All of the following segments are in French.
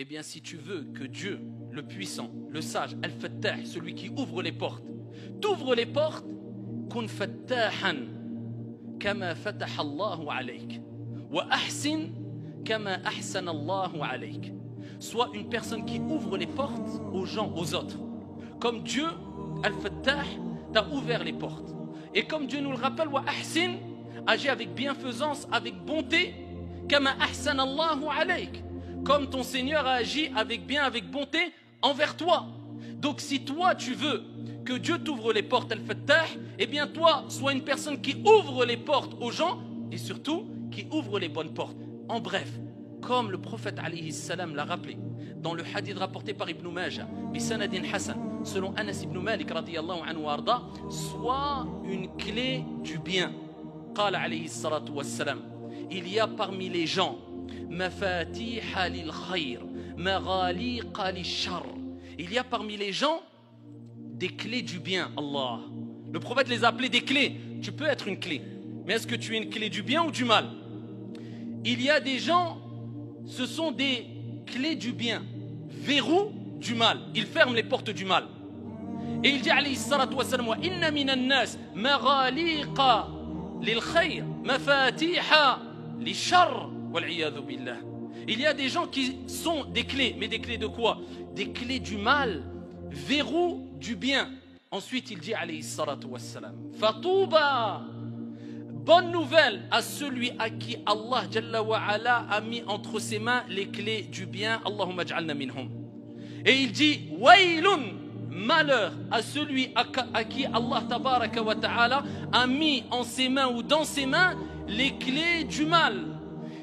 Eh bien, si tu veux que Dieu, le puissant, le sage, Al-Fattah, celui qui ouvre les portes, t'ouvre les portes, kun fattahan kama fataha Allahu alayk wa ahsin kama ahsana Allahu alayk. Sois une personne qui ouvre les portes aux gens, aux autres. Comme Dieu, Al-Fattah, t'a ouvert les portes. Et comme Dieu nous le rappelle, wa ahsin, agis avec bienfaisance, avec bonté, kama ahsana Allahu alayk. Comme ton Seigneur a agi avec bien, avec bonté envers toi. Donc si toi tu veux que Dieu t'ouvre les portes Al-Fattah, eh bien toi, sois une personne qui ouvre les portes aux gens et surtout qui ouvre les bonnes portes. En bref, comme le prophète alayhi salam l'a rappelé dans le hadith rapporté par Ibn Majah, bisanadin Hassan, selon Anas ibn Malik radiyallahu anhu arda, sois une clé du bien. Qala alayhi salatu wassalam, il y a parmi les gens mafatiha lil khayr, maghaliqa lil shar. Il y a parmi les gens des clés du bien, Allah. Le prophète les a appelées des clés. Tu peux être une clé, mais est-ce que tu es une clé du bien ou du mal? Il y a des gens, ce sont des clés du bien, verrous du mal. Ils ferment les portes du mal. Et il dit alayhi salatu wassalam, wa inna minan nas maghaliqa lil khayr, mafatiha lil shar. Il y a des gens qui sont des clés, mais des clés de quoi? Des clés du mal, verrous du bien. Ensuite il dit alayhi salatu wassalam, Fatouba, bonne nouvelle à celui à qui Allah Jalla wa Ala a mis entre ses mains les clés du bien. Allahumma ij'alna minhum. Et il dit waylun, malheur à celui à qui Allah tabaraka wa ta'ala a mis en ses mains ou dans ses mains les clés du mal.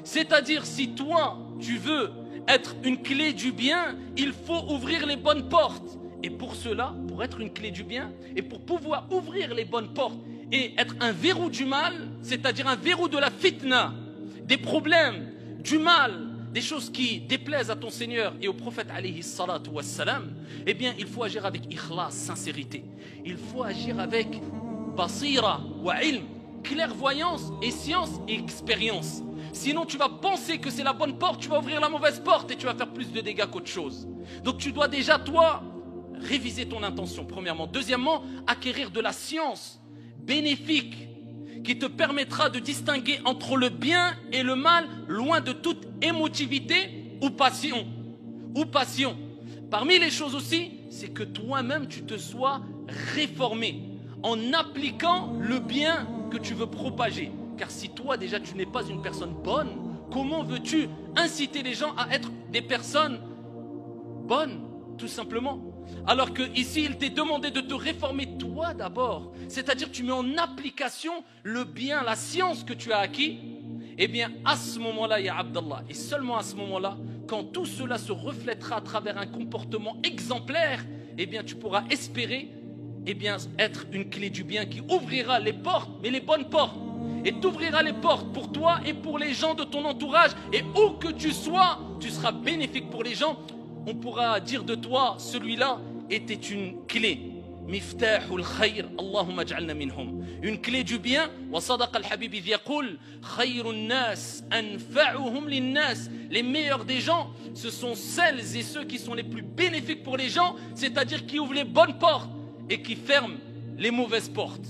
C'est-à-dire, si toi, tu veux être une clé du bien, il faut ouvrir les bonnes portes. Et pour cela, pour être une clé du bien, et pour pouvoir ouvrir les bonnes portes et être un verrou du mal, c'est-à-dire un verrou de la fitna, des problèmes, du mal, des choses qui déplaisent à ton Seigneur et au prophète alayhi salatu wassalam, eh bien, il faut agir avec ikhlas, sincérité. Il faut agir avec basira wa ilm, clairvoyance et science et expérience. Sinon tu vas penser que c'est la bonne porte, tu vas ouvrir la mauvaise porte et tu vas faire plus de dégâts qu'autre chose. Donc tu dois déjà toi réviser ton intention premièrement. Deuxièmement, acquérir de la science bénéfique qui te permettra de distinguer entre le bien et le mal, loin de toute émotivité ou passion. Parmi les choses aussi, c'est que toi-même tu te sois réformé en appliquant le bien que tu veux propager. Car si toi déjà tu n'es pas une personne bonne, comment veux-tu inciter les gens à être des personnes bonnes, tout simplement? Alors que ici il t'est demandé de te réformer toi d'abord. C'est-à-dire tu mets en application le bien, la science que tu as acquis. Eh bien à ce moment-là, ya Abdallah, et seulement à ce moment-là, quand tout cela se reflètera à travers un comportement exemplaire, eh bien tu pourras espérer être une clé du bien qui ouvrira les portes, mais les bonnes portes. Et t'ouvrira les portes pour toi et pour les gens de ton entourage. Et où que tu sois, tu seras bénéfique pour les gens. On pourra dire de toi, celui-là était une clé. Miftahul khayr, Allahumma ij'alna minhum. Une clé du bien. Wa sadaqa al-habib idh yaqul khayrun nas anfa'uhum lin-nas. Les meilleurs des gens, ce sont celles et ceux qui sont les plus bénéfiques pour les gens, c'est-à-dire qui ouvrent les bonnes portes et qui ferment les mauvaises portes.